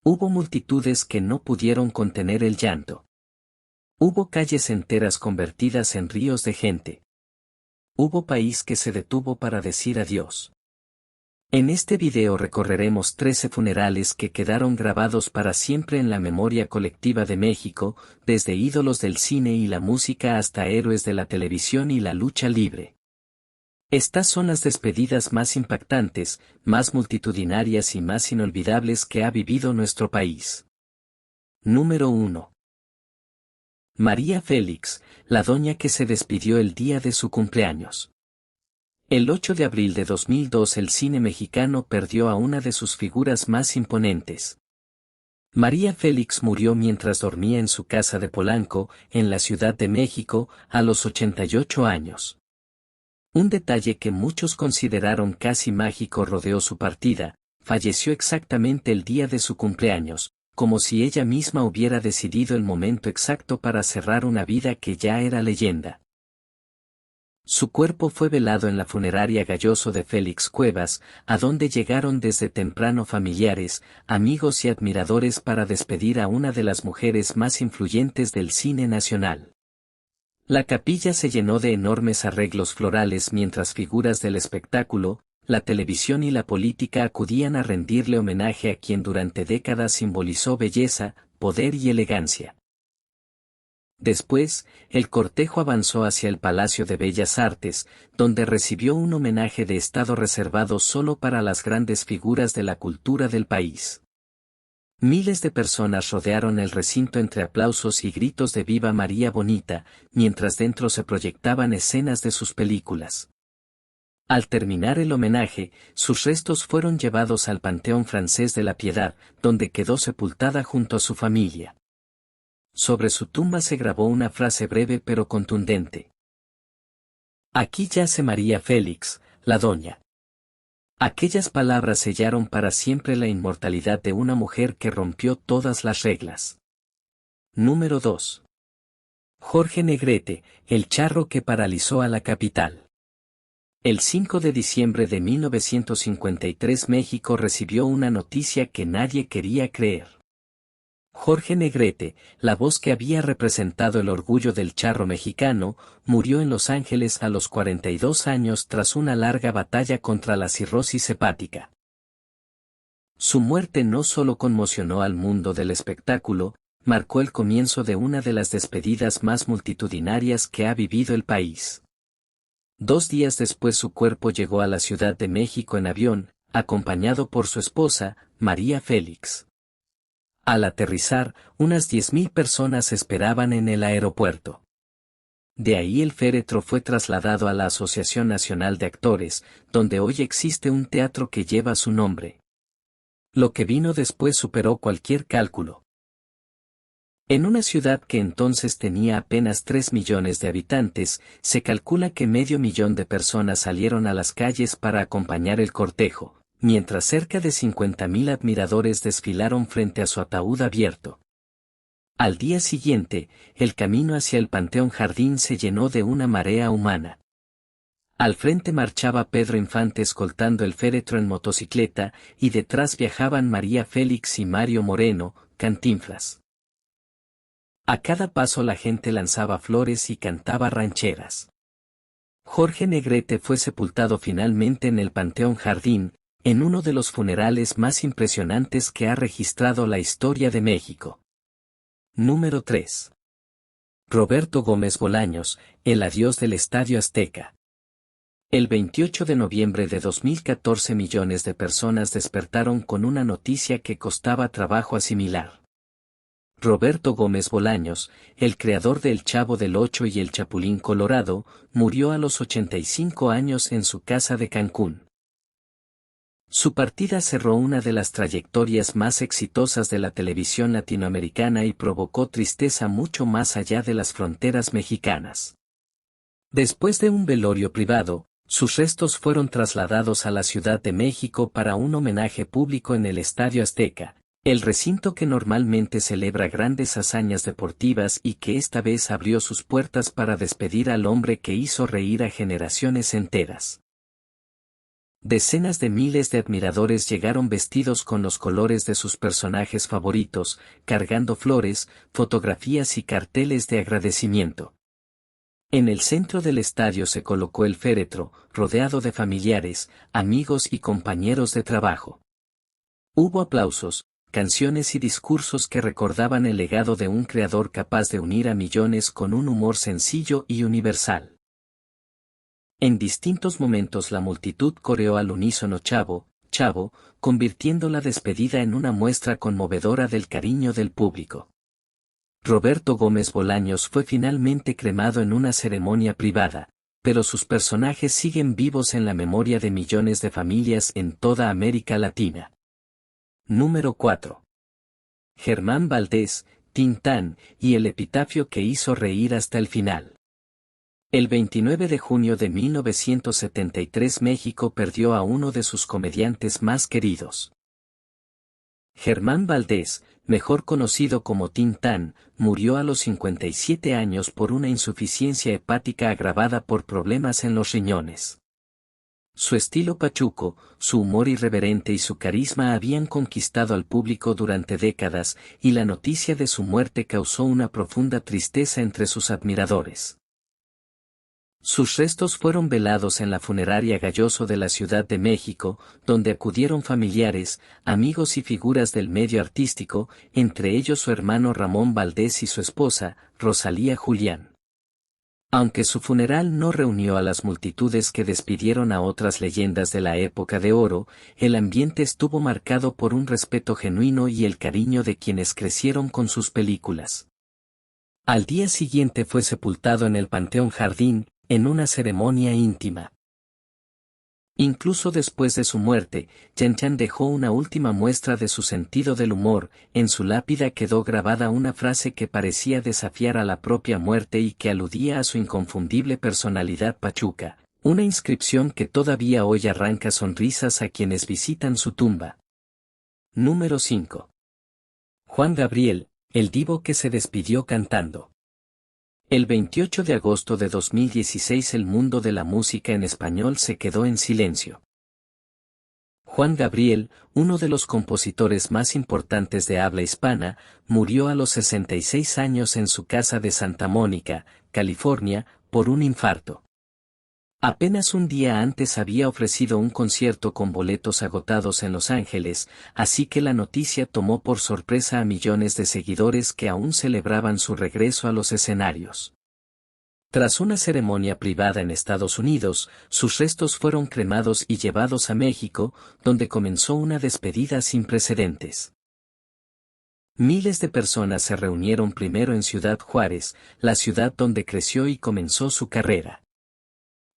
Hubo multitudes que no pudieron contener el llanto. Hubo calles enteras convertidas en ríos de gente. Hubo país que se detuvo para decir adiós. En este video recorreremos 13 funerales que quedaron grabados para siempre en la memoria colectiva de México, desde ídolos del cine y la música hasta héroes de la televisión y la lucha libre. Estas son las despedidas más impactantes, más multitudinarias y más inolvidables que ha vivido nuestro país. Número 1. María Félix, la doña que se despidió el día de su cumpleaños. El 8 de abril de 2002 el cine mexicano perdió a una de sus figuras más imponentes. María Félix murió mientras dormía en su casa de Polanco, en la Ciudad de México, a los 88 años. Un detalle que muchos consideraron casi mágico rodeó su partida: falleció exactamente el día de su cumpleaños, como si ella misma hubiera decidido el momento exacto para cerrar una vida que ya era leyenda. Su cuerpo fue velado en la funeraria Galloso de Félix Cuevas, a donde llegaron desde temprano familiares, amigos y admiradores para despedir a una de las mujeres más influyentes del cine nacional. La capilla se llenó de enormes arreglos florales mientras figuras del espectáculo, la televisión y la política acudían a rendirle homenaje a quien durante décadas simbolizó belleza, poder y elegancia. Después, el cortejo avanzó hacia el Palacio de Bellas Artes, donde recibió un homenaje de estado reservado solo para las grandes figuras de la cultura del país. Miles de personas rodearon el recinto entre aplausos y gritos de "Viva María Bonita", mientras dentro se proyectaban escenas de sus películas. Al terminar el homenaje, sus restos fueron llevados al Panteón Francés de la Piedad, donde quedó sepultada junto a su familia. Sobre su tumba se grabó una frase breve pero contundente: "Aquí yace María Félix, la doña". Aquellas palabras sellaron para siempre la inmortalidad de una mujer que rompió todas las reglas. Número 2. Jorge Negrete, el charro que paralizó a la capital. El 5 de diciembre de 1953 México recibió una noticia que nadie quería creer. Jorge Negrete, la voz que había representado el orgullo del charro mexicano, murió en Los Ángeles a los 42 años tras una larga batalla contra la cirrosis hepática. Su muerte no solo conmocionó al mundo del espectáculo, marcó el comienzo de una de las despedidas más multitudinarias que ha vivido el país. 2 días después su cuerpo llegó a la Ciudad de México en avión, acompañado por su esposa, María Félix. Al aterrizar, unas 10.000 personas esperaban en el aeropuerto. De ahí el féretro fue trasladado a la Asociación Nacional de Actores, donde hoy existe un teatro que lleva su nombre. Lo que vino después superó cualquier cálculo. En una ciudad que entonces tenía apenas 3 millones de habitantes, se calcula que 500.000 de personas salieron a las calles para acompañar el cortejo, mientras cerca de 50.000 admiradores desfilaron frente a su ataúd abierto. Al día siguiente, el camino hacia el Panteón Jardín se llenó de una marea humana. Al frente marchaba Pedro Infante escoltando el féretro en motocicleta, y detrás viajaban María Félix y Mario Moreno, Cantinflas. A cada paso la gente lanzaba flores y cantaba rancheras. Jorge Negrete fue sepultado finalmente en el Panteón Jardín, en uno de los funerales más impresionantes que ha registrado la historia de México. Número 3. Roberto Gómez Bolaños, el adiós del Estadio Azteca. El 28 de noviembre de 2014 millones de personas despertaron con una noticia que costaba trabajo asimilar. Roberto Gómez Bolaños, el creador de El Chavo del Ocho y El Chapulín Colorado, murió a los 85 años en su casa de Cancún. Su partida cerró una de las trayectorias más exitosas de la televisión latinoamericana y provocó tristeza mucho más allá de las fronteras mexicanas. Después de un velorio privado, sus restos fueron trasladados a la Ciudad de México para un homenaje público en el Estadio Azteca, el recinto que normalmente celebra grandes hazañas deportivas y que esta vez abrió sus puertas para despedir al hombre que hizo reír a generaciones enteras. Decenas de miles de admiradores llegaron vestidos con los colores de sus personajes favoritos, cargando flores, fotografías y carteles de agradecimiento. En el centro del estadio se colocó el féretro, rodeado de familiares, amigos y compañeros de trabajo. Hubo aplausos, canciones y discursos que recordaban el legado de un creador capaz de unir a millones con un humor sencillo y universal. En distintos momentos la multitud coreó al unísono Chavo, Chavo, convirtiendo la despedida en una muestra conmovedora del cariño del público. Roberto Gómez Bolaños fue finalmente cremado en una ceremonia privada, pero sus personajes siguen vivos en la memoria de millones de familias en toda América Latina. Número 4. Germán Valdés, Tintán, y el epitafio que hizo reír hasta el final. El 29 de junio de 1973 México perdió a uno de sus comediantes más queridos. Germán Valdés, mejor conocido como Tintán, murió a los 57 años por una insuficiencia hepática agravada por problemas en los riñones. Su estilo pachuco, su humor irreverente y su carisma habían conquistado al público durante décadas, y la noticia de su muerte causó una profunda tristeza entre sus admiradores. Sus restos fueron velados en la funeraria Galloso de la Ciudad de México, donde acudieron familiares, amigos y figuras del medio artístico, entre ellos su hermano Ramón Valdés y su esposa, Rosalía Julián. Aunque su funeral no reunió a las multitudes que despidieron a otras leyendas de la época de oro, el ambiente estuvo marcado por un respeto genuino y el cariño de quienes crecieron con sus películas. Al día siguiente fue sepultado en el Panteón Jardín, en una ceremonia íntima. Incluso después de su muerte, Chen dejó una última muestra de su sentido del humor. En su lápida quedó grabada una frase que parecía desafiar a la propia muerte y que aludía a su inconfundible personalidad pachuca, una inscripción que todavía hoy arranca sonrisas a quienes visitan su tumba. Número 5. Juan Gabriel, el divo que se despidió cantando. El 28 de agosto de 2016 el mundo de la música en español se quedó en silencio. Juan Gabriel, uno de los compositores más importantes de habla hispana, murió a los 66 años en su casa de Santa Mónica, California, por un infarto. Apenas un día antes había ofrecido un concierto con boletos agotados en Los Ángeles, así que la noticia tomó por sorpresa a millones de seguidores que aún celebraban su regreso a los escenarios. Tras una ceremonia privada en Estados Unidos, sus restos fueron cremados y llevados a México, donde comenzó una despedida sin precedentes. Miles de personas se reunieron primero en Ciudad Juárez, la ciudad donde creció y comenzó su carrera.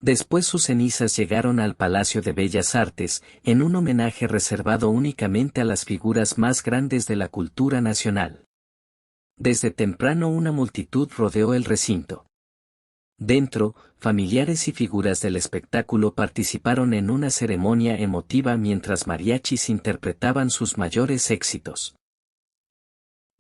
Después sus cenizas llegaron al Palacio de Bellas Artes, en un homenaje reservado únicamente a las figuras más grandes de la cultura nacional. Desde temprano una multitud rodeó el recinto. Dentro, familiares y figuras del espectáculo participaron en una ceremonia emotiva mientras mariachis interpretaban sus mayores éxitos.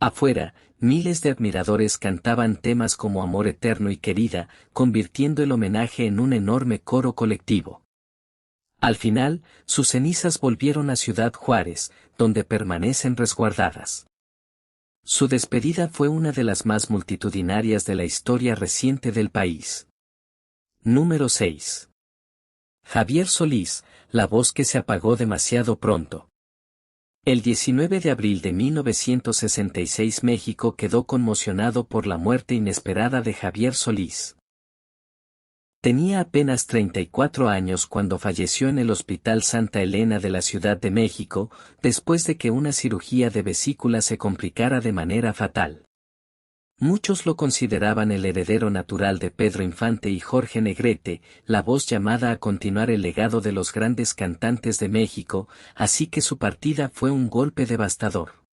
Afuera, miles de admiradores cantaban temas como Amor Eterno y Querida, convirtiendo el homenaje en un enorme coro colectivo. Al final, sus cenizas volvieron a Ciudad Juárez, donde permanecen resguardadas. Su despedida fue una de las más multitudinarias de la historia reciente del país. Número 6. Javier Solís, la voz que se apagó demasiado pronto. El 19 de abril de 1966 México quedó conmocionado por la muerte inesperada de Javier Solís. Tenía apenas 34 años cuando falleció en el Hospital Santa Elena de la Ciudad de México, después de que una cirugía de vesícula se complicara de manera fatal. Muchos lo consideraban el heredero natural de Pedro Infante y Jorge Negrete, la voz llamada a continuar el legado de los grandes cantantes de México, así que su partida fue un golpe devastador.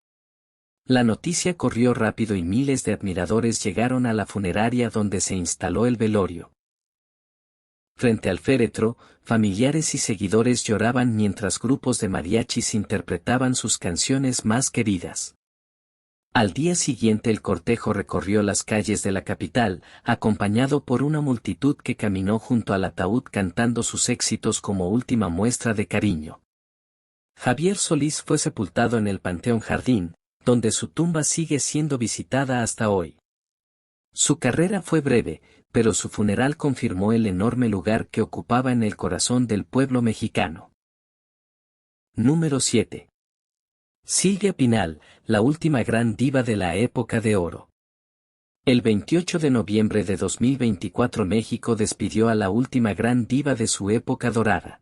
La noticia corrió rápido y miles de admiradores llegaron a la funeraria donde se instaló el velorio. Frente al féretro, familiares y seguidores lloraban mientras grupos de mariachis interpretaban sus canciones más queridas. Al día siguiente el cortejo recorrió las calles de la capital, acompañado por una multitud que caminó junto al ataúd cantando sus éxitos como última muestra de cariño. Javier Solís fue sepultado en el Panteón Jardín, donde su tumba sigue siendo visitada hasta hoy. Su carrera fue breve, pero su funeral confirmó el enorme lugar que ocupaba en el corazón del pueblo mexicano. Número 7. Silvia Pinal, la última gran diva de la época de oro. El 28 de noviembre de 2024 México despidió a la última gran diva de su época dorada.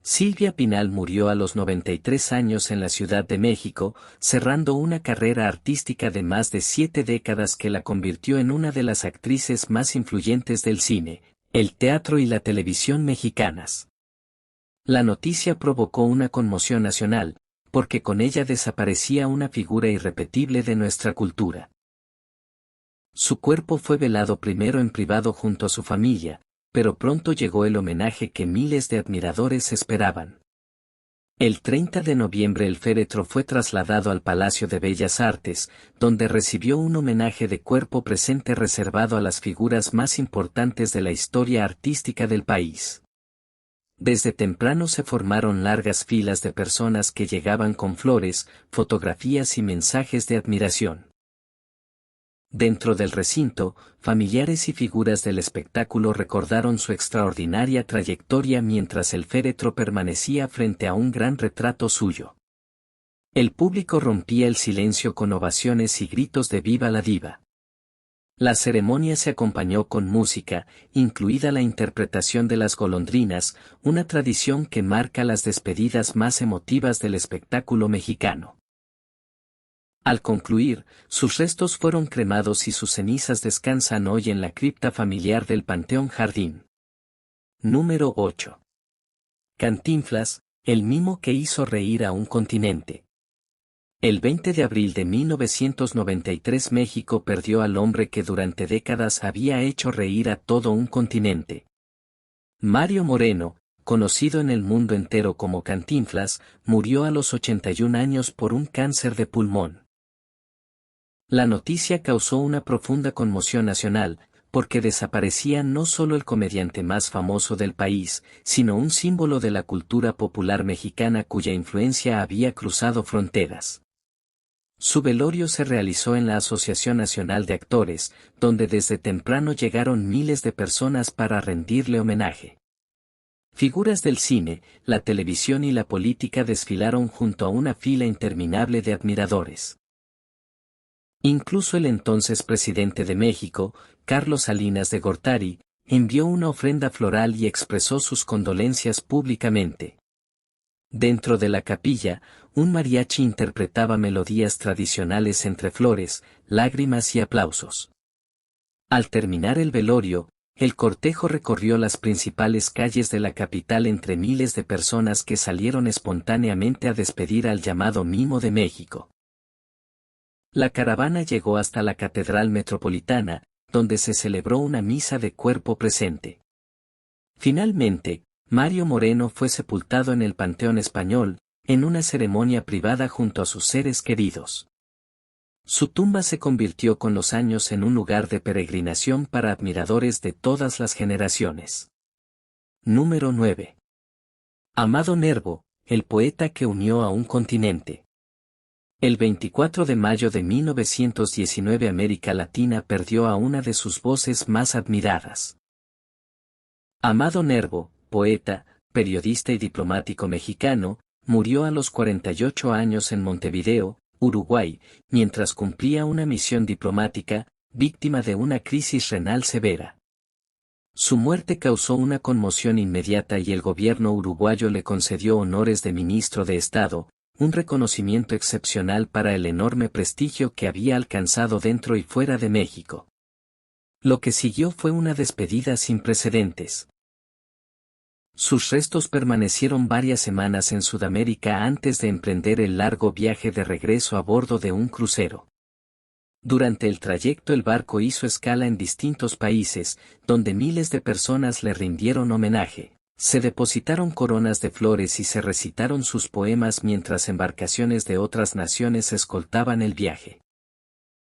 Silvia Pinal murió a los 93 años en la Ciudad de México, cerrando una carrera artística de más de 7 décadas que la convirtió en una de las actrices más influyentes del cine, el teatro y la televisión mexicanas. La noticia provocó una conmoción nacional, porque con ella desaparecía una figura irrepetible de nuestra cultura. Su cuerpo fue velado primero en privado junto a su familia, pero pronto llegó el homenaje que miles de admiradores esperaban. El 30 de noviembre el féretro fue trasladado al Palacio de Bellas Artes, donde recibió un homenaje de cuerpo presente reservado a las figuras más importantes de la historia artística del país. Desde temprano se formaron largas filas de personas que llegaban con flores, fotografías y mensajes de admiración. Dentro del recinto, familiares y figuras del espectáculo recordaron su extraordinaria trayectoria mientras el féretro permanecía frente a un gran retrato suyo. El público rompía el silencio con ovaciones y gritos de ¡Viva la diva! La ceremonia se acompañó con música, incluida la interpretación de las golondrinas, una tradición que marca las despedidas más emotivas del espectáculo mexicano. Al concluir, sus restos fueron cremados y sus cenizas descansan hoy en la cripta familiar del Panteón Jardín. Número 8. Cantinflas, el mimo que hizo reír a un continente. El 20 de abril de 1993 México perdió al hombre que durante décadas había hecho reír a todo un continente. Mario Moreno, conocido en el mundo entero como Cantinflas, murió a los 81 años por un cáncer de pulmón. La noticia causó una profunda conmoción nacional, porque desaparecía no solo el comediante más famoso del país, sino un símbolo de la cultura popular mexicana cuya influencia había cruzado fronteras. Su velorio se realizó en la Asociación Nacional de Actores, donde desde temprano llegaron miles de personas para rendirle homenaje. Figuras del cine, la televisión y la política desfilaron junto a una fila interminable de admiradores. Incluso el entonces presidente de México, Carlos Salinas de Gortari, envió una ofrenda floral y expresó sus condolencias públicamente. Dentro de la capilla, un mariachi interpretaba melodías tradicionales entre flores, lágrimas y aplausos. Al terminar el velorio, el cortejo recorrió las principales calles de la capital entre miles de personas que salieron espontáneamente a despedir al llamado Mimo de México. La caravana llegó hasta la Catedral Metropolitana, donde se celebró una misa de cuerpo presente. Finalmente, Mario Moreno fue sepultado en el Panteón Español, en una ceremonia privada junto a sus seres queridos. Su tumba se convirtió con los años en un lugar de peregrinación para admiradores de todas las generaciones. Número 9. Amado Nervo, el poeta que unió a un continente. El 24 de mayo de 1919 América Latina perdió a una de sus voces más admiradas. Amado Nervo, poeta, periodista y diplomático mexicano, murió a los 48 años en Montevideo, Uruguay, mientras cumplía una misión diplomática, víctima de una crisis renal severa. Su muerte causó una conmoción inmediata y el gobierno uruguayo le concedió honores de ministro de Estado, un reconocimiento excepcional para el enorme prestigio que había alcanzado dentro y fuera de México. Lo que siguió fue una despedida sin precedentes. Sus restos permanecieron varias semanas en Sudamérica antes de emprender el largo viaje de regreso a bordo de un crucero. Durante el trayecto el barco hizo escala en distintos países, donde miles de personas le rindieron homenaje. Se depositaron coronas de flores y se recitaron sus poemas mientras embarcaciones de otras naciones escoltaban el viaje.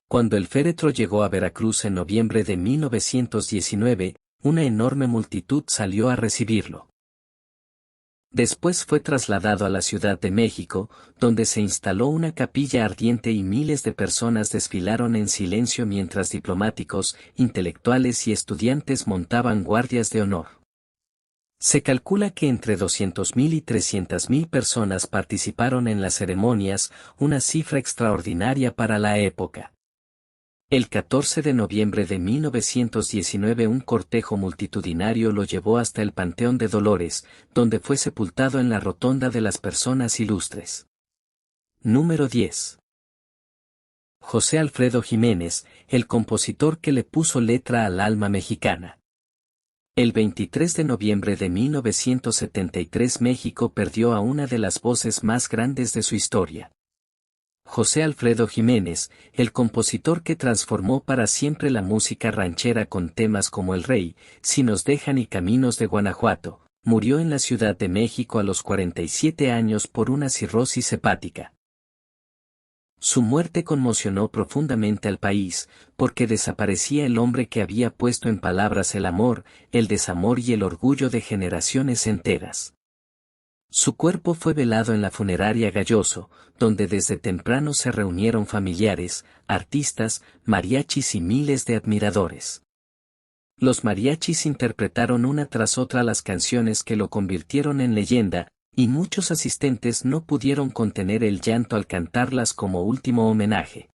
Cuando el féretro llegó a Veracruz en noviembre de 1919, una enorme multitud salió a recibirlo. Después fue trasladado a la Ciudad de México, donde se instaló una capilla ardiente y miles de personas desfilaron en silencio mientras diplomáticos, intelectuales y estudiantes montaban guardias de honor. Se calcula que entre 200.000 y 300.000 personas participaron en las ceremonias, una cifra extraordinaria para la época. El 14 de noviembre de 1919 un cortejo multitudinario lo llevó hasta el Panteón de Dolores, donde fue sepultado en la Rotonda de las Personas Ilustres. Número 10. José Alfredo Jiménez, el compositor que le puso letra al alma mexicana. El 23 de noviembre de 1973 México perdió a una de las voces más grandes de su historia. José Alfredo Jiménez, el compositor que transformó para siempre la música ranchera con temas como El Rey, Si nos dejan y Caminos de Guanajuato, murió en la Ciudad de México a los 47 años por una cirrosis hepática. Su muerte conmocionó profundamente al país, porque desaparecía el hombre que había puesto en palabras el amor, el desamor y el orgullo de generaciones enteras. Su cuerpo fue velado en la funeraria Galloso, donde desde temprano se reunieron familiares, artistas, mariachis y miles de admiradores. Los mariachis interpretaron una tras otra las canciones que lo convirtieron en leyenda, y muchos asistentes no pudieron contener el llanto al cantarlas como último homenaje.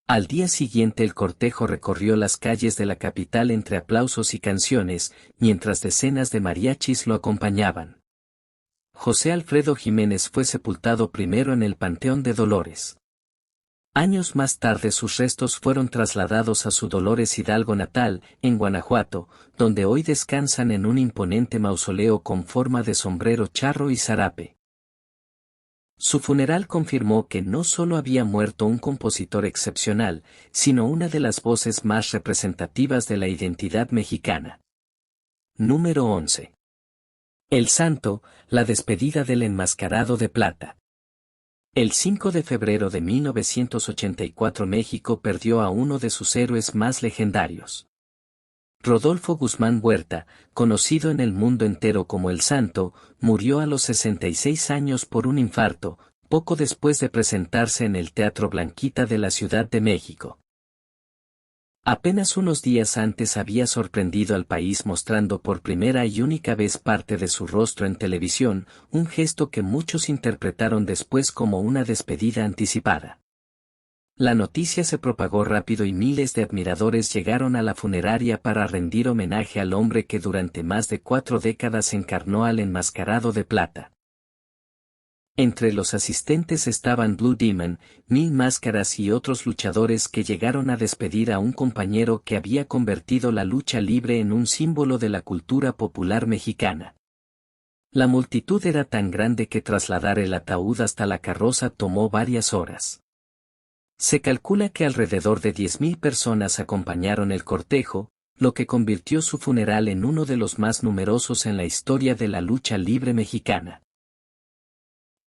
Al día siguiente el cortejo recorrió las calles de la capital entre aplausos y canciones, mientras decenas de mariachis lo acompañaban. José Alfredo Jiménez fue sepultado primero en el Panteón de Dolores. Años más tarde sus restos fueron trasladados a su Dolores Hidalgo natal, en Guanajuato, donde hoy descansan en un imponente mausoleo con forma de sombrero charro y zarape. Su funeral confirmó que no solo había muerto un compositor excepcional, sino una de las voces más representativas de la identidad mexicana. Número 11. El Santo, la despedida del enmascarado de plata. El 5 de febrero de 1984 México perdió a uno de sus héroes más legendarios. Rodolfo Guzmán Huerta, conocido en el mundo entero como El Santo, murió a los 66 años por un infarto, poco después de presentarse en el Teatro Blanquita de la Ciudad de México. Apenas unos días antes había sorprendido al país mostrando por primera y única vez parte de su rostro en televisión, un gesto que muchos interpretaron después como una despedida anticipada. La noticia se propagó rápido y miles de admiradores llegaron a la funeraria para rendir homenaje al hombre que durante más de 4 décadas encarnó al enmascarado de plata. Entre los asistentes estaban Blue Demon, Mil Máscaras y otros luchadores que llegaron a despedir a un compañero que había convertido la lucha libre en un símbolo de la cultura popular mexicana. La multitud era tan grande que trasladar el ataúd hasta la carroza tomó varias horas. Se calcula que alrededor de 10.000 personas acompañaron el cortejo, lo que convirtió su funeral en uno de los más numerosos en la historia de la lucha libre mexicana.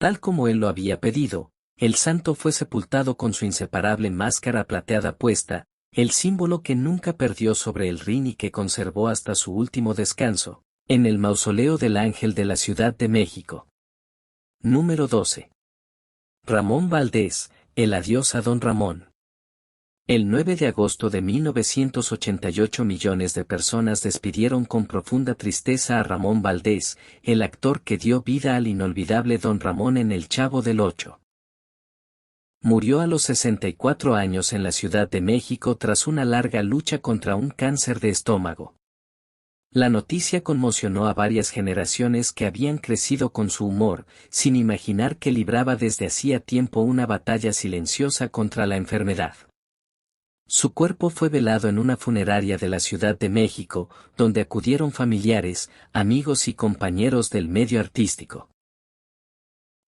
Tal como él lo había pedido, el santo fue sepultado con su inseparable máscara plateada puesta, el símbolo que nunca perdió sobre el ring y que conservó hasta su último descanso, en el mausoleo del Ángel de la Ciudad de México. Número 12. Ramón Valdés, el adiós a Don Ramón. El 9 de agosto de 1988 millones de personas despidieron con profunda tristeza a Ramón Valdés, el actor que dio vida al inolvidable Don Ramón en El Chavo del Ocho. Murió a los 64 años en la Ciudad de México tras una larga lucha contra un cáncer de estómago. La noticia conmocionó a varias generaciones que habían crecido con su humor, sin imaginar que libraba desde hacía tiempo una batalla silenciosa contra la enfermedad. Su cuerpo fue velado en una funeraria de la Ciudad de México, donde acudieron familiares, amigos y compañeros del medio artístico.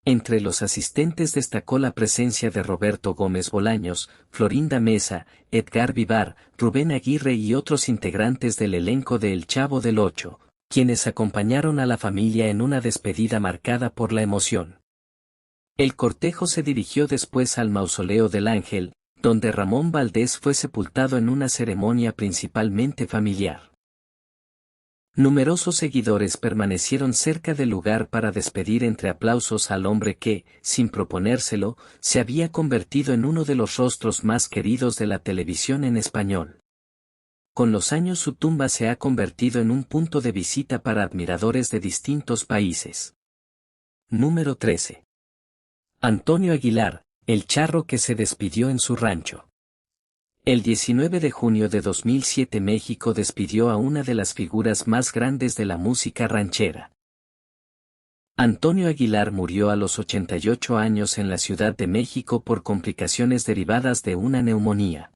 Entre los asistentes destacó la presencia de Roberto Gómez Bolaños, Florinda Mesa, Edgar Vivar, Rubén Aguirre y otros integrantes del elenco de El Chavo del Ocho, quienes acompañaron a la familia en una despedida marcada por la emoción. El cortejo se dirigió después al Mausoleo del Ángel, donde Ramón Valdés fue sepultado en una ceremonia principalmente familiar. Numerosos seguidores permanecieron cerca del lugar para despedir entre aplausos al hombre que, sin proponérselo, se había convertido en uno de los rostros más queridos de la televisión en español. Con los años su tumba se ha convertido en un punto de visita para admiradores de distintos países. Número 13. Antonio Aguilar, el charro que se despidió en su rancho. El 19 de junio de 2007 México despidió a una de las figuras más grandes de la música ranchera. Antonio Aguilar murió a los 88 años en la Ciudad de México por complicaciones derivadas de una neumonía.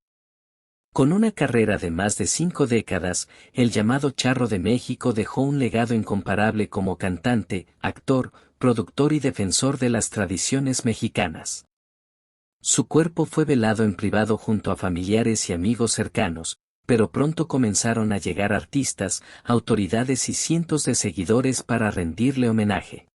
Con una carrera de más de 5 décadas, el llamado Charro de México dejó un legado incomparable como cantante, actor, productor y defensor de las tradiciones mexicanas. Su cuerpo fue velado en privado junto a familiares y amigos cercanos, pero pronto comenzaron a llegar artistas, autoridades y cientos de seguidores para rendirle homenaje.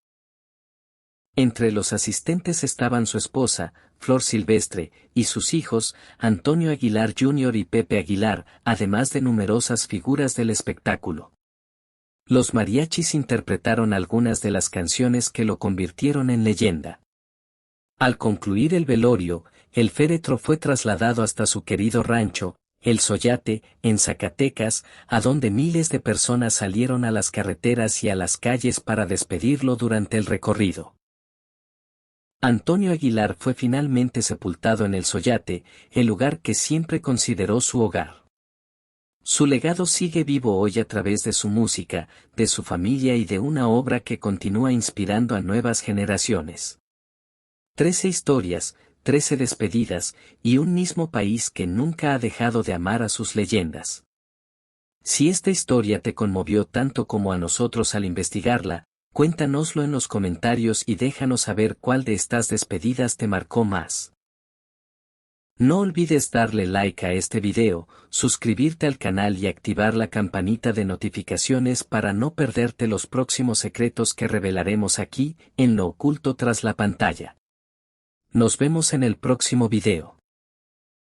Entre los asistentes estaban su esposa, Flor Silvestre, y sus hijos, Antonio Aguilar Jr. y Pepe Aguilar, además de numerosas figuras del espectáculo. Los mariachis interpretaron algunas de las canciones que lo convirtieron en leyenda. Al concluir el velorio, el féretro fue trasladado hasta su querido rancho, El Soyate, en Zacatecas, a donde miles de personas salieron a las carreteras y a las calles para despedirlo durante el recorrido. Antonio Aguilar fue finalmente sepultado en El Soyate, el lugar que siempre consideró su hogar. Su legado sigue vivo hoy a través de su música, de su familia y de una obra que continúa inspirando a nuevas generaciones. 13 historias, 13 despedidas, y un mismo país que nunca ha dejado de amar a sus leyendas. Si esta historia te conmovió tanto como a nosotros al investigarla, cuéntanoslo en los comentarios y déjanos saber cuál de estas despedidas te marcó más. No olvides darle like a este video, suscribirte al canal y activar la campanita de notificaciones para no perderte los próximos secretos que revelaremos aquí, en Lo Oculto Tras la Pantalla. Nos vemos en el próximo video.